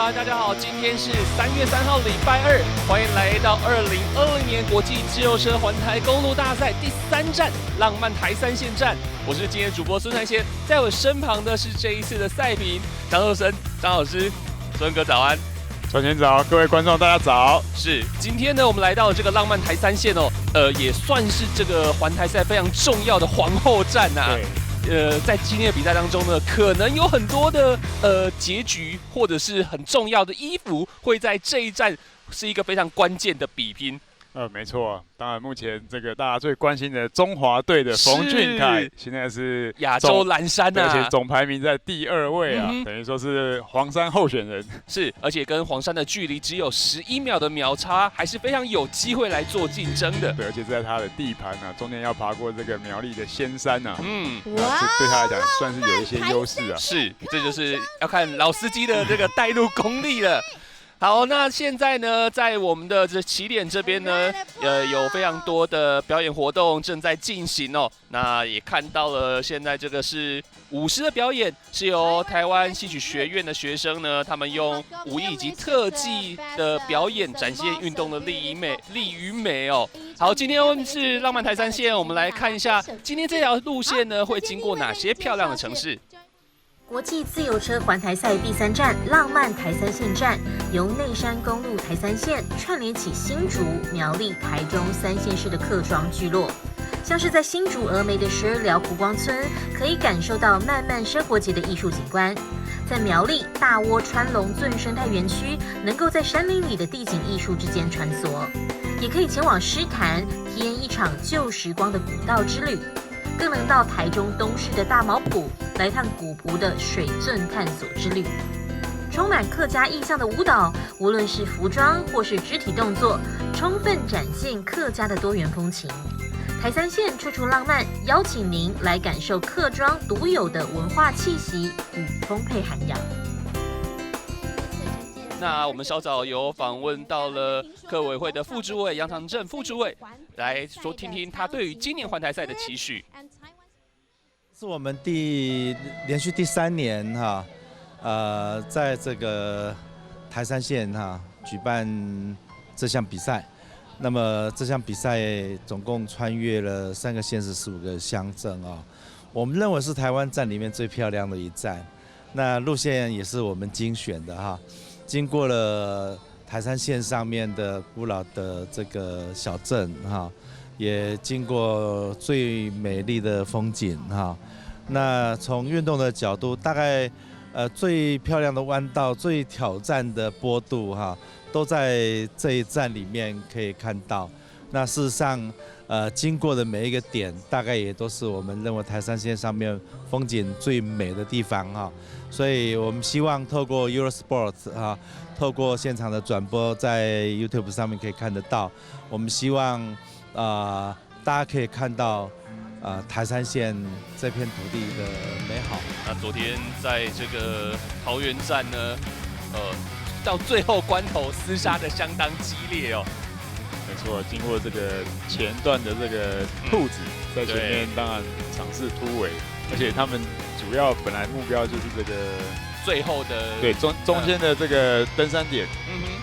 晚，大家好，今天是3月3号，礼拜二，欢迎来到2020年国际自由车环台公路大赛第3站浪漫台三线站。我是今天主播孙才贤，在我身旁的是这一次的赛评张佑生张老师，孙哥早安。传前早，各位观众大家早。是，今天呢，我们来到这个浪漫台三线哦，也算是这个环台赛非常重要的皇后战啊。对。在今天的比赛当中呢，可能有很多的结局或者是很重要的衣服会在这一站是一个非常关键的比拼。没错，当然目前这个大家最关心的中华队的冯俊凯，现在是亚洲蓝山啊，而且总排名在第2位啊，等于说是黄山候选人。是，而且跟黄山的距离只有11秒的秒差，还是非常有机会来做竞争的。对，而且在他的地盘啊，中间要爬过这个苗栗的仙山啊，哇，这对他来讲算是有一些优势啊。是，这就是要看老司机的这个带路功力了。好，那现在呢，在我们的这起点这边呢，有非常多的表演活动正在进行哦。那也看到了，现在这个是舞狮的表演，是由台湾戏曲学院的学生呢，他们用武艺以及特技的表演，展现运动的力与美哦。好，今天是浪漫台三线，我们来看一下今天这条路线呢，会经过哪些漂亮的城市。国际自由车环台赛第3站浪漫台三线站，由内山公路台三线串联起新竹、苗栗、台中3县市的客庄聚落。像是在新竹峨眉的12寮湖光村，可以感受到漫漫生活节的艺术景观；在苗栗大窝川龙圳生态园区，能够在山林里的地景艺术之间穿梭，也可以前往狮潭体验一场旧时光的古道之旅。更能到台中东市的大毛埔来趟古朴的水圳探索之旅。充满客家意象的舞蹈，无论是服装或是肢体动作，充分展现客家的多元风情。台三线处处浪漫，邀请您来感受客庄独有的文化气息与丰沛涵养。那我们稍早有访问到了客委会的副主委杨长正副主委，来说听听他对于今年环台赛的期许。是我们连续第3年哈，在这个台三线哈举办这项比赛。那么这项比赛总共穿越了3个县市15个乡镇啊，我们认为是台湾站里面最漂亮的一站。那路线也是我们精选的哈。经过了台三线上面的古老的这个小镇哈，也经过最美丽的风景哈。那从运动的角度，大概最漂亮的弯道、最挑战的坡度哈，都在这一站里面可以看到。那事实上，经过的每一个点，大概也都是我们认为台三线上面风景最美的地方哈。所以我们希望透过 Eurosport 啊，透过现场的转播，在 YouTube 上面可以看得到。我们希望大家可以看到台三线这片土地的美好。那昨天在这个桃园站呢，到最后关头厮杀的相当激烈哦。没错，经过这个前段的这个兔子在前面，当然尝试突围，而且他们主要本来目标就是这个最后的中间的这个登山点，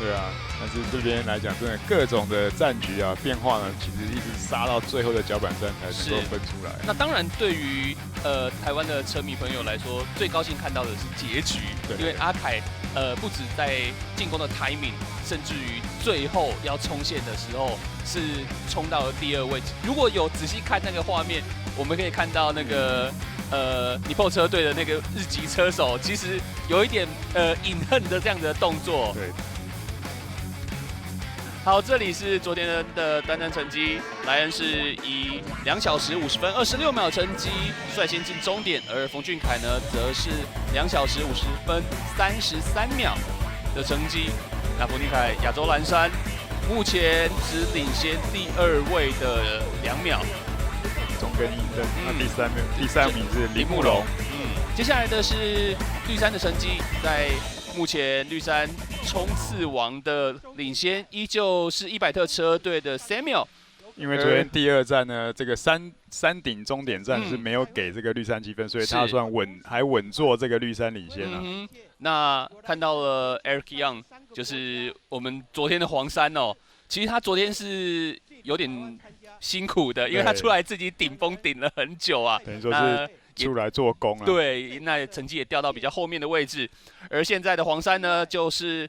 对啊，但是这边来讲，真的各种的战局啊变化呢，其实一直杀到最后的脚板山才能够分出来。那当然，对于台湾的车迷朋友来说，最高兴看到的是结局，因为阿凯不止在进攻的 timing， 甚至于最后要冲线的时候是冲到了第2位。如果有仔细看那个画面，我们可以看到那个尼泊车队的那个日籍车手，其实有一点隐恨的这样的动作。对。好，这里是昨天的单站成绩，莱恩是以2小时50分26秒成绩率先进终点，而冯俊凯呢，则是2小时50分33秒的成绩。那冯俊凯亚洲蓝山目前只领先第2位的2秒。中根英登，第三名是林慕龙。接下来的是绿山的成绩，在目前绿山冲刺王的领先依旧是100特车队的 Samuel，因为昨天第2站呢，这个山顶终点站是没有给这个绿山积分，所以他算稳坐这个绿山领先啊。那看到了 Eric Young， 就是我们昨天的黄山哦，其实他昨天是有点辛苦的，因为他出来自己顶峰顶了很久啊，等于说是出来做工啊。对，那成绩也掉到比较后面的位置。而现在的黄山呢，就是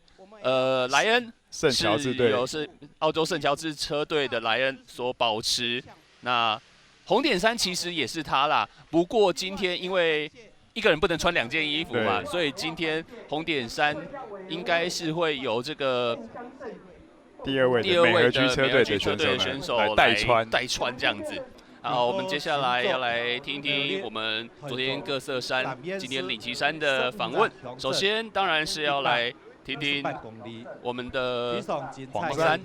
莱恩圣乔治队是澳洲圣乔治车队的莱恩所保持。那红点山其实也是他啦，不过今天因为一个人不能穿2件衣服嘛，所以今天红点山应该是会有这个第二位的美和居车队的选手来代穿这样子。好，我们接下来要来听听我们昨天各色山、今天领旗山的访问。首先当然是要来听听我们的黄山。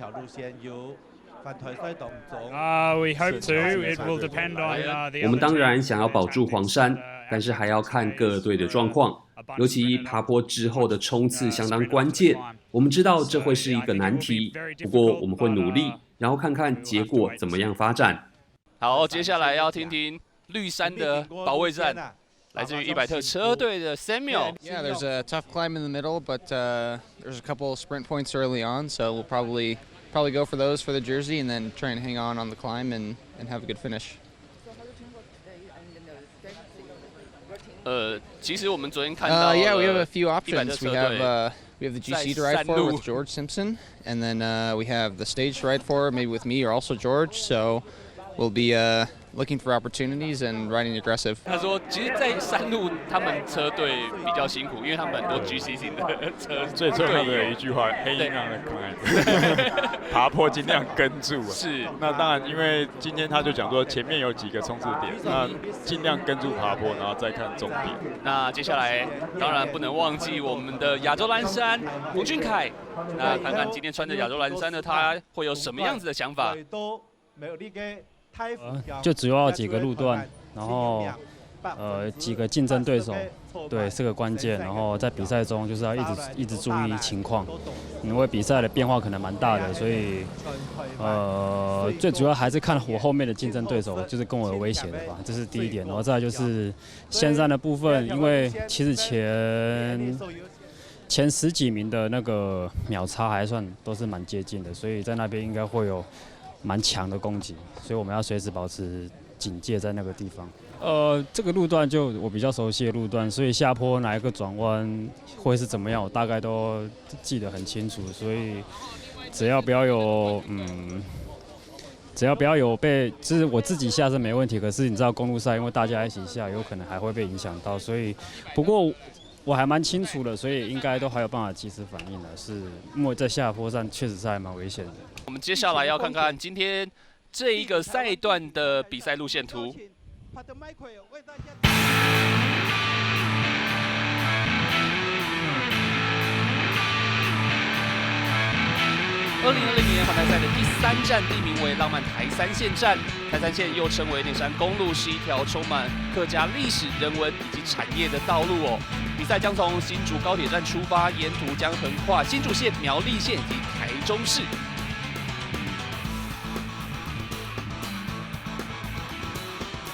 我们当然想要保住黄山，但是还要看各队的状况，尤其爬坡之后的冲刺相当关键。我们知道这会是一个难题，不过我们会努力，然后看看结果怎么样发展。好，接下来要听听绿山的保卫战，来自于100特车队的 Samuel. Yeah, there's a tough climb in the middle, but there's a couple sprint points early on, so we'll probably go for those for the jersey, and then try and hang on the climb and have a good finish. 其实我们昨天看到，yeah, we have a few options. We have the GC to ride for with George Simpson, and then we have the stage to ride for, maybe with me or also George. So we'll be looking for opportunities and riding aggressive. 他说，其实，在山路他们车队比较辛苦，因为他们很多 GC 型的车。最重要的一句话，黑鹰让的 climb， 爬坡尽量跟住啊。是。那当然，因为今天他就讲说前面有几个冲刺点，那尽量跟住爬坡，然后再看终点。那接下来当然不能忘记我们的亚洲蓝山洪俊凯。那看看今天穿着亚洲蓝山的他会有什么样子的想法？就主要几个路段，然后几个竞争对手，对是个关键。然后在比赛中就是要一直注意情况，因为比赛的变化可能蛮大的，所以最主要还是看我后面的竞争对手就是跟我有威胁的吧，这是第一点。然后再来就是线上的部分，因为其实前10几名的那个秒差还算都是蛮接近的，所以在那边应该会有蛮强的攻击，所以我们要随时保持警戒在那个地方。这个路段就我比较熟悉的路段，所以下坡哪一个转弯会是怎么样，我大概都记得很清楚。所以只要不要有被，就是我自己下是没问题。可是你知道公路赛，因为大家一起下，有可能还会被影响到。所以不过我还蛮清楚的，所以应该都还有办法及时反应的。是因为在下坡上确实是还蛮危险的。我们接下来要看看今天这一个赛段的比赛路线图。2020年环台赛的第3站地名为浪漫台三线站。台三线又称为内山公路，是一条充满客家历史、人文以及产业的道路哦。比赛将从新竹高铁站出发，沿途将横跨新竹县、苗栗县以及台中市。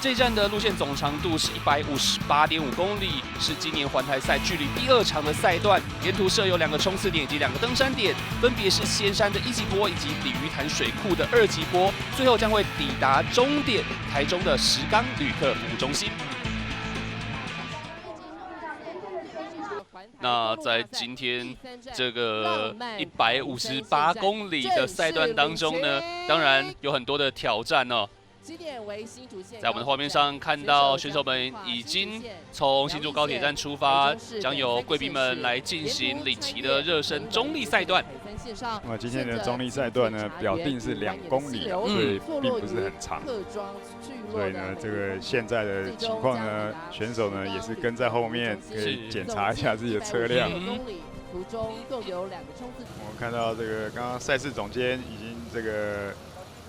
这一站的路线总长度是158.5公里，是今年环台赛距离第2长的赛段。沿途设有2个冲刺点以及2个登山点，分别是仙山的1级坡以及鲤鱼潭水库的2级坡。最后将会抵达终点台中的石冈旅客服务中心。那在今天这个158公里的赛段当中呢，当然有很多的挑战哦。在我们的画面上看到选手们已经从新竹高铁站出发，将由贵宾们来进行领旗的热身中立赛段。那今天的中立赛段呢，表定是2公里，所以并不是很长。所以呢，这个现在的情况呢，选手呢也是跟在后面，可以检查一下自己的车辆。途中共有2个冲刺。我们看到这个刚刚赛事总监已经这个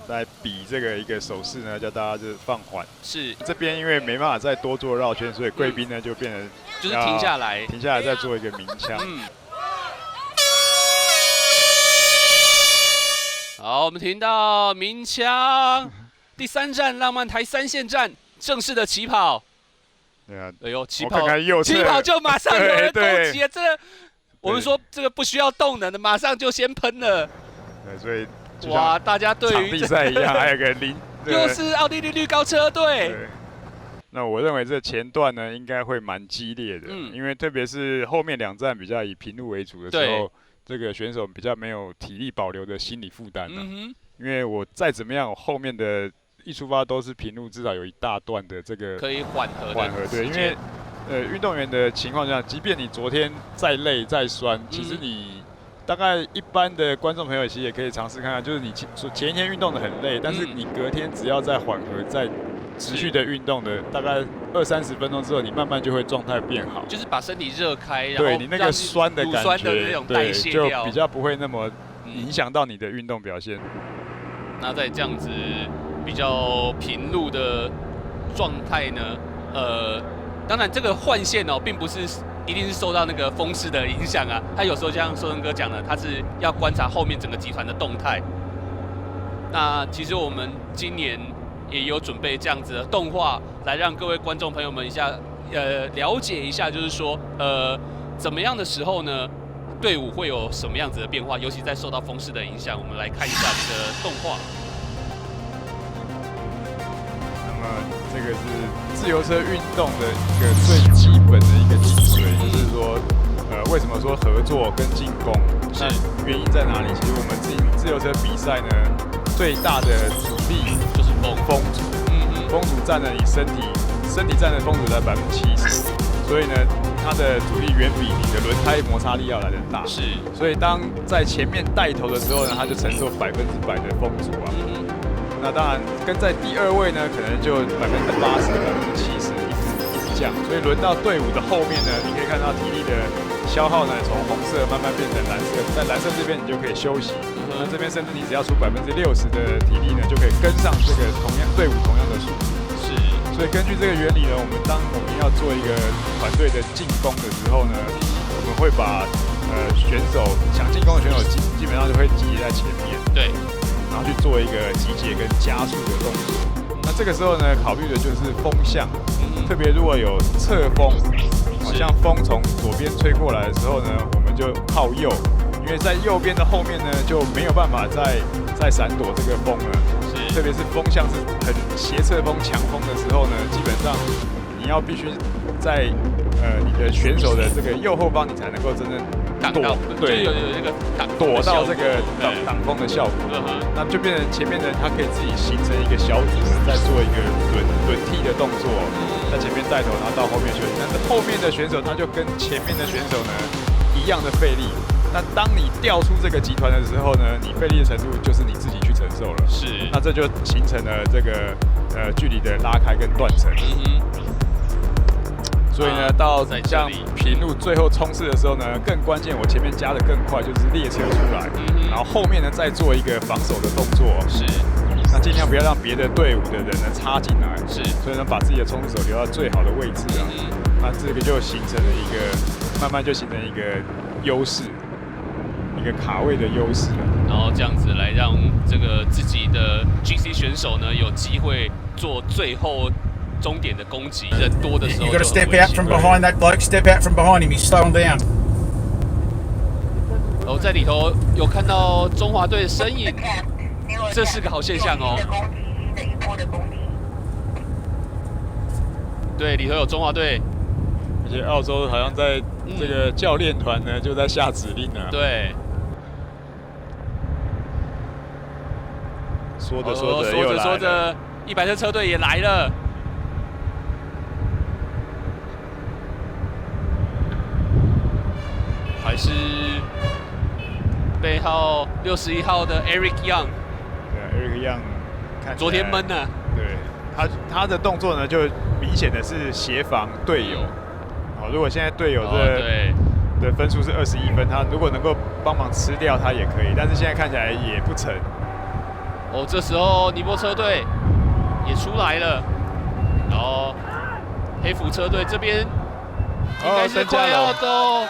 在比这个一个手势呢，叫大家就是放缓。是这边因为没办法再多做绕圈，所以贵宾呢就变成就是停下来再做一个鸣枪。好，好，我们听到鸣枪，第3站浪漫台3线站正式的起跑。对啊，哎呦，起跑就马上有人攻击了，这个我们说这个不需要动能的，马上就先喷了。对，所以哇，大家对于场地赛一样，还有个又是奥地利绿高车队。那我认为这前段呢，应该会蛮激烈的，因为特别是后面2站比较以平路为主的时候，这个选手比较没有体力保留的心理负担因为我再怎么样，我后面的一出发都是平路，至少有一大段的这个可以缓和。对，因为运动员的情况下，即便你昨天再累再酸，其实你大概一般的观众朋友其实也可以尝试看看，就是你前一天运动的很累，但是你隔天只要再缓和再持续的运动的大概20-30分钟之后，你慢慢就会状态变好，就是把身体热开，然后对你那个酸的感觉，那种代谢就比较不会那么影响到你的运动表现。那在这样子比较平路的状态呢，当然这个换线并不是一定是受到那个风势的影响啊，他有时候像寿生哥讲的，他是要观察后面整个集团的动态。那其实我们今年也有准备这样子的动画，来让各位观众朋友们了解一下，就是说怎么样的时候呢，队伍会有什么样子的变化，尤其在受到风势的影响，我们来看一下这个动画。那么这个是自由车运动的一个最基本的一个精髓，就是说为什么说合作跟进攻？那原因在哪里？其实我们自由车比赛呢，最大的阻力就是风阻，风阻占了你身体占的风阻在70%，所以呢，它的阻力远比你的轮胎摩擦力要来得大。是，所以当在前面带头的时候呢，它就承受100%的风阻啊。那当然跟在第2位呢，可能就80%、70%一直降。所以轮到队伍的后面呢，你可以看到体力的消耗呢，从红色慢慢变成蓝色，在蓝色这边你就可以休息。那这边甚至你只要出60%的体力呢，就可以跟上这个队伍同样的速度。是，所以根据这个原理呢，当我们要做一个团队的进攻的时候呢，我们会把选手想进攻的选手基本上就会集结在前面，对，然后去做一个集结跟加速的动作。那这个时候呢，考虑的就是风向，特别如果有侧风，好像风从左边吹过来的时候呢，我们就靠右，因为在右边的后面呢就没有办法再闪躲这个风了。特别是风向是很斜侧风、强风的时候呢，基本上你要必须在你的选手的这个右后方，你才能够真正对，有那个躲到这个挡风的效果。那就变成前面的人他可以自己形成一个小组，再做一个轮替的动作，在前面带头，然后到后面休息。但是后面的选手他就跟前面的选手呢一样的费力。那当你调出这个集团的时候呢，你费力的程度就是你自己去承受了。是，那这就形成了这个距离的拉开跟断层。所以呢，到像平路最后冲刺的时候呢，更关键，我前面加的更快，就是列车出来，然后后面呢再做一个防守的动作。是，那尽量不要让别的队伍的人呢插进来。是，所以呢，把自己的冲刺手留到最好的位置啊。那这个就形成了一个，慢慢就形成一个优势。一个卡位的优势，然后这样子来让这个自己的 GC 选手呢有机会做最后终点的攻击。人多的时候， You got to step out from behind that bloke. Step out from behind him. He's slowing down. 然后在里头有看到中华队的身影，这是个好现象哦。对，里头有中华队，而且澳洲好像在这个教练团呢就在下指令啊。对。说着，100车车队也来了。还是背号61号的 Eric Young。对 ，Eric Young， 昨天闷了。对，他的动作呢，就明显的是协防队友。好，如果现在队友的分数是21分，他如果能够帮忙吃掉他也可以，但是现在看起来也不成。哦，这时候尼泊车队也出来了，然后黑服车队这边应该是快要都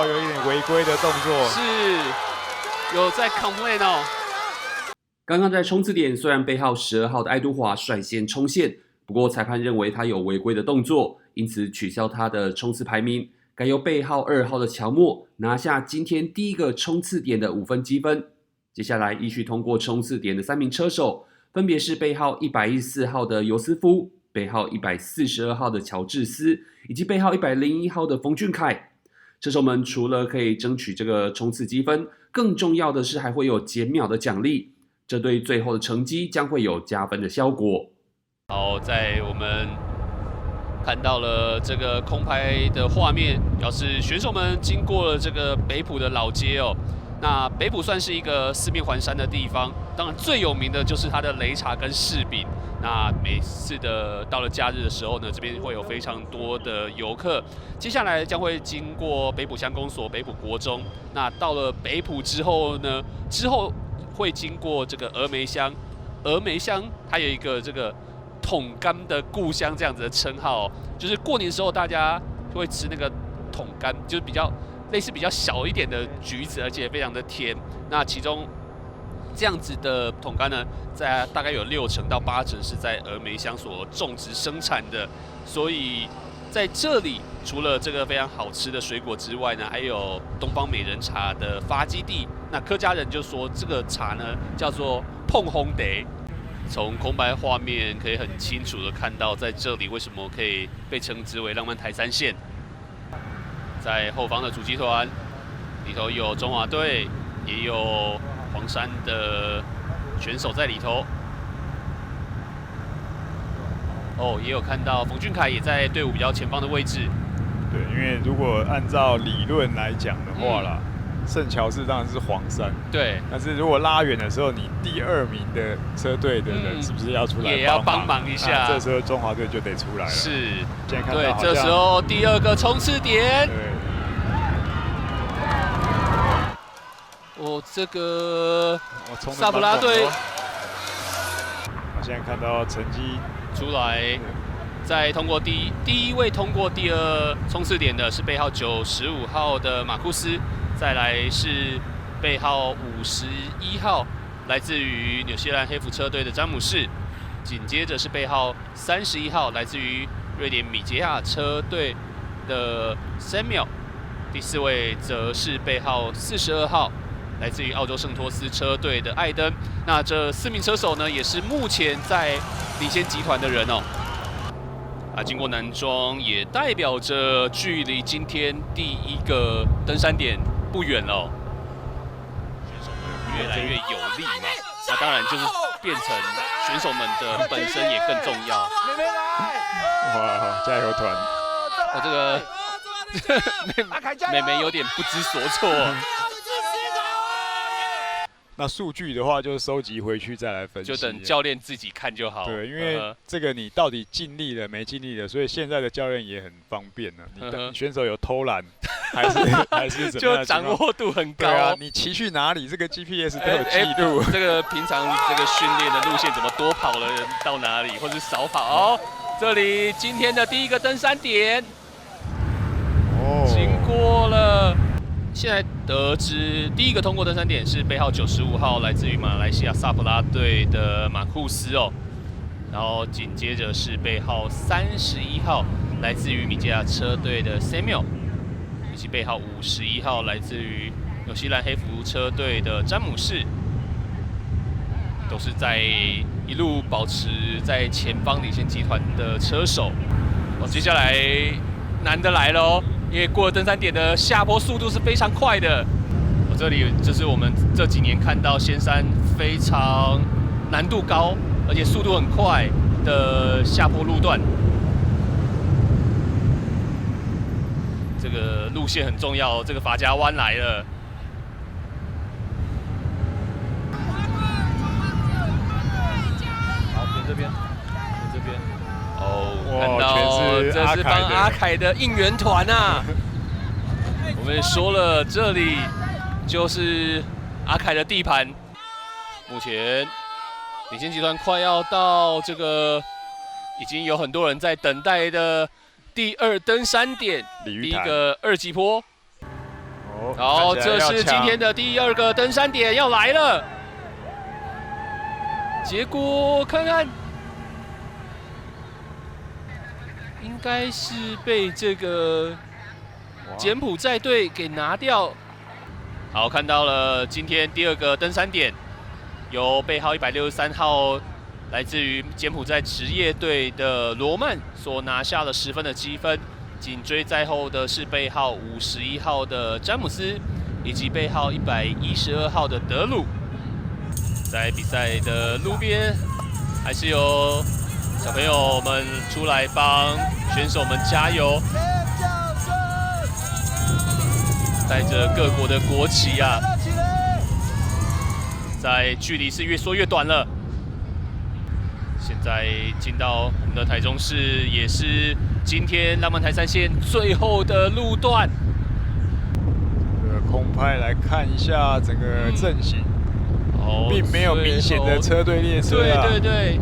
有一点违规的动作，是有在 complain 哦。刚刚在冲刺点，虽然背号12号的爱都华率先冲线，不过裁判认为他有违规的动作，因此取消他的冲刺排名，改由背号2号的乔莫拿下今天第一个冲刺点的5分积分。接下来依序通过冲刺点的3名车手，分别是背号114号的尤斯夫、背号142号的乔治斯，以及背号101号的冯俊凯。车手们除了可以争取这个冲刺积分，更重要的是还会有减秒的奖励，这对最后的成绩将会有加分的效果。好，在我们看到了这个空拍的画面，表示选手们经过了这个北埔的老街哦。那北埔算是一个四面环山的地方，当然最有名的就是它的擂茶跟柿饼。那每次的到了假日的时候呢，这边会有非常多的游客。接下来将会经过北埔乡公所、北埔国中。那到了北埔之后呢，会经过这个峨眉乡。峨眉乡它有一个这个桶柑的故乡这样子的称号哦，就是过年的时候大家会吃那个桶柑，就是比较类似比较小一点的橘子，而且非常的甜。那其中这样子的桶柑呢，在大概有60%到80%是在峨眉乡所种植生产的，所以在这里除了这个非常好吃的水果之外呢，还有东方美人茶的发基地。那客家人就说这个茶呢叫做碰烘茶。从空白画面可以很清楚的看到，在这里为什么可以被称之为浪漫台3线。在后方的主集团里头有中华队，也有黄山的选手在里头。哦，也有看到冯俊凯也在队伍比较前方的位置。对，因为如果按照理论来讲的话啦，圣乔治当然是黄山，对。但是如果拉远的时候，你第2名的车队的人是不是要出来也要帮忙一下？这时候中华队就得出来了。是，现在看到对，这时候第2个冲刺点。对。哦，这个萨布拉队，我现在看到成绩出来。再通过第一位通过第2冲刺点的是背号95号的马库斯，再来是背号51号，来自于纽西兰黑蝠车队的詹姆士，紧接着是背号31号，来自于瑞典米捷亚车队的 Samuel， 第4位则是背号42号，来自于澳洲圣托斯车队的艾登。那这4名车手呢，也是目前在领先集团的人哦。经过南庄，也代表着距离今天第1个登山点不远了。选手们越来越有力嘛，那当然就是变成选手们的本身也更重要。哇，加油团！我这个妹妹有点不知所措。那数据的话，就收集回去再来分析，就等教练自己看就好。对，因为这个你到底尽力了没尽力了，所以现在的教练也很方便呢。你选手有偷懒，还是怎么样？就掌握度很高。对啊，你骑去哪里，这个 GPS 都有记录。这个平常这个训练的路线怎么多跑了到哪里，或是少跑？哦，这里今天的第1个登山点，经过了。现在得知第1个通过登山点是背号95号，来自于马来西亚萨布拉队的马库斯哦，然后紧接着是背号31号，来自于米捷亚车队的 Samuel， 以及背号51号，来自于纽西兰黑蝠车队的詹姆士，都是在一路保持在前方领先集团的车手。哦，接下来难的来了哦。因为过了登山点的下坡速度是非常快的，这里就是我们这几年看到仙山非常难度高，而且速度很快的下坡路段。这个路线很重要，这个法家湾来了。好，点这边，点这边。哦，看到这是帮阿凯的应援团啊！我们说了，这里就是阿凯的地盘。目前领先集团快要到这个，已经有很多人在等待的第2登山点，第1个2级坡。好，这是今天的第2个登山点要来了。结果看看，应该是被这个柬埔寨队给拿掉。好，看到了今天第2个登山点，由背号163号来自于柬埔寨职业队的罗曼所拿下了10分的积分。紧追在后的是背号51号的詹姆斯，以及背号112号的德鲁。在比赛的路边，还是有小朋友们出来帮选手们加油，带着各国的国旗啊，在距离是越缩越短了。现在进到我们的台中市，也是今天浪漫台3线最后的路段。空拍来看一下整个阵型，并没有明显的车队列车啊。对对对。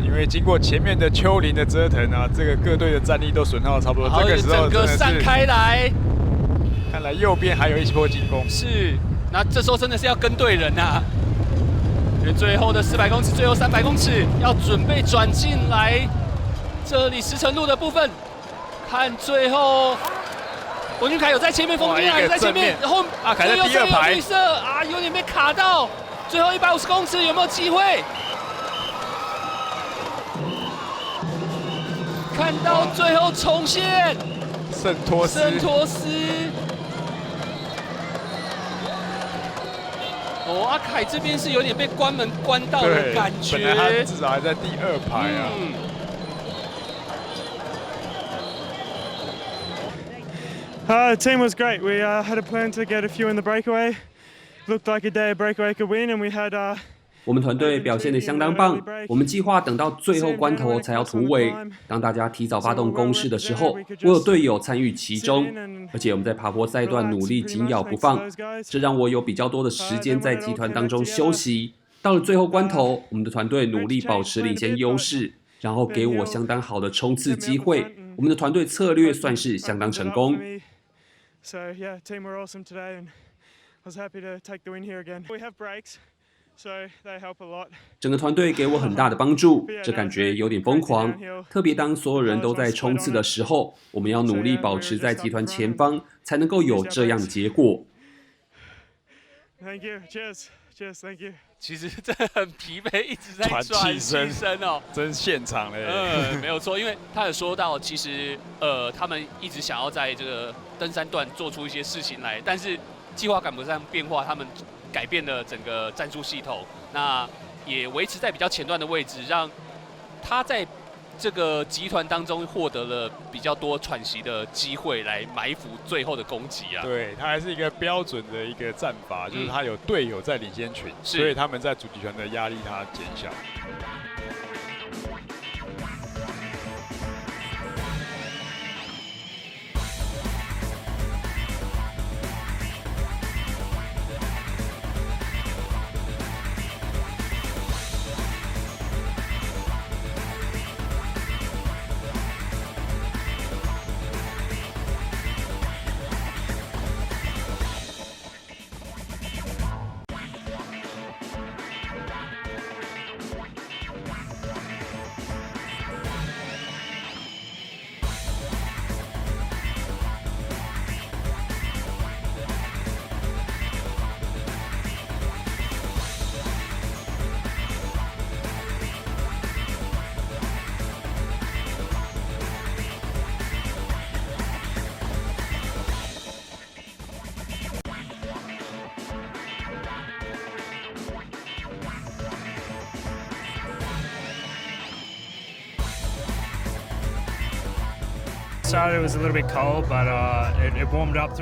因为经过前面的丘陵的折腾啊，这个各队的战力都损耗的差不多。这个时候整个散开来，看来右边还有一波进攻。是，那这时候真的是要跟对人啊。最后的400公尺，最后300公尺要准备转进来，这里石城路的部分，看最后，冯俊凯有在前面，冯俊凯有在前面，然后凯在第2排，有点被卡到，最后150公尺有没有机会？看到最后冲线，圣托斯。阿凯这边是有点被关门关到的感觉，本来他至少还在第2排啊。The team was great. We had a plan to get a few in the breakaway. Looked like a day a breakaway could win, and we had. 我们团队表现得相当棒，我们计划等到最后关头才要突围。当大家提早发动攻势的时候，我有队友参与其中，而且我们在爬坡赛段努力紧咬不放，这让我有比较多的时间在集团当中休息。到了最后关头，我们的团队努力保持领先优势，然后给我相当好的冲刺机会。我们的团队策略算是相当成功。So yeah, team were awesome today, and I was happy to take the win here again. We have breaks. So they help a lot. 整个团队给我很大的帮助，这感觉有点疯狂。特别当所有人都在冲刺的时候，我们要努力保持在集团前方，才能够有这样的结果。Thank you. Cheers. Cheers. Thank you. 其实真的很疲惫，一直在转气声哦，真现场嘞。没有错，因为他有说到，其实他们一直想要在这个登山段做出一些事情来，但是计划赶不上变化，他们改变了整个战术系统，那也维持在比较前段的位置，让他在这个集团当中获得了比较多喘息的机会，来埋伏最后的攻击啊。对，他还是一个标准的一个战法，就是他有队友在领先群，所以他们在主集团的压力他减小。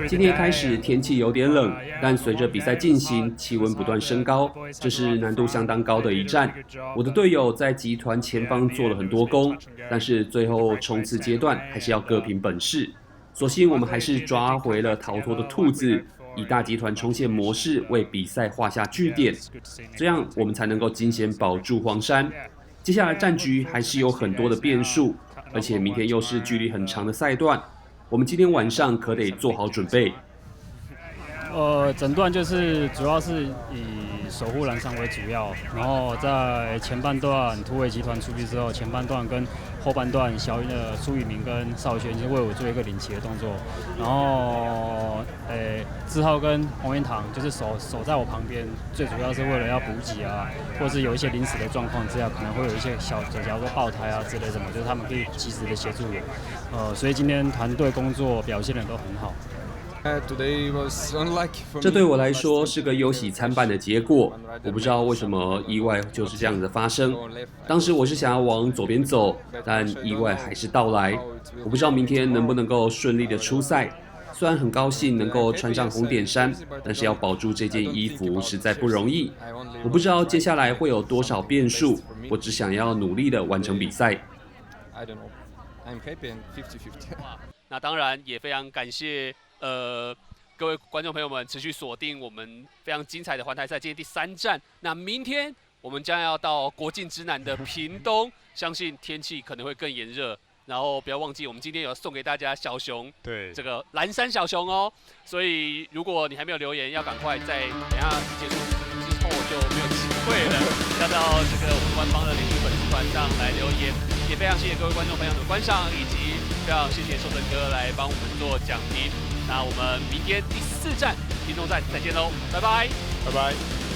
今天开始天气有点冷，但随着比赛进行，气温不断升高，这是难度相当高的一战。我的队友在集团前方做了很多功，但是最后冲刺阶段还是要各凭本事。所幸我们还是抓回了逃脱的兔子，以大集团冲线模式为比赛画下句点，这样我们才能够惊险保住黄山。接下来战局还是有很多的变数，而且明天又是距离很长的赛段，我们今天晚上可得做好准备。整段就是主要是以守护蓝山为主要，然后在前半段突围集团出去之后，前半段跟后半段苏宇明跟邵轩就为我做一个领骑的动作，然后志浩跟洪元堂就是守在我旁边，最主要是为了要补给啊，或是有一些临时的状况之下，可能会有一些假如说爆胎啊之类什么，就是他们可以及时的协助我，所以今天团队工作表现的都很好。这对我来说是个忧喜参半的结果，我不知道为什么意外就是这样的发生。当时我是想要往左边走，但意外还是到来。我不知道明天能不能够顺利的出赛。虽然很高兴能够穿上红点衫，但是要保住这件衣服实在不容易。我不知道接下来会有多少变数，我只想要努力的完成比赛。那当然也非常感谢各位观众朋友们持续锁定我们非常精彩的环台赛，今天第3站。那明天我们将要到国境之南的屏东，相信天气可能会更炎热。然后不要忘记，我们今天有送给大家小熊，对，这个蓝山小熊哦。所以如果你还没有留言，要赶快在等一下结束之后就没有机会了，要到这个我们官方的脸书粉丝团上来留言。也非常谢谢各位观众朋友的观赏，以及非常谢谢寿成哥来帮我们做讲评。那我们明天第4站屏东站再见喽，拜拜，拜拜。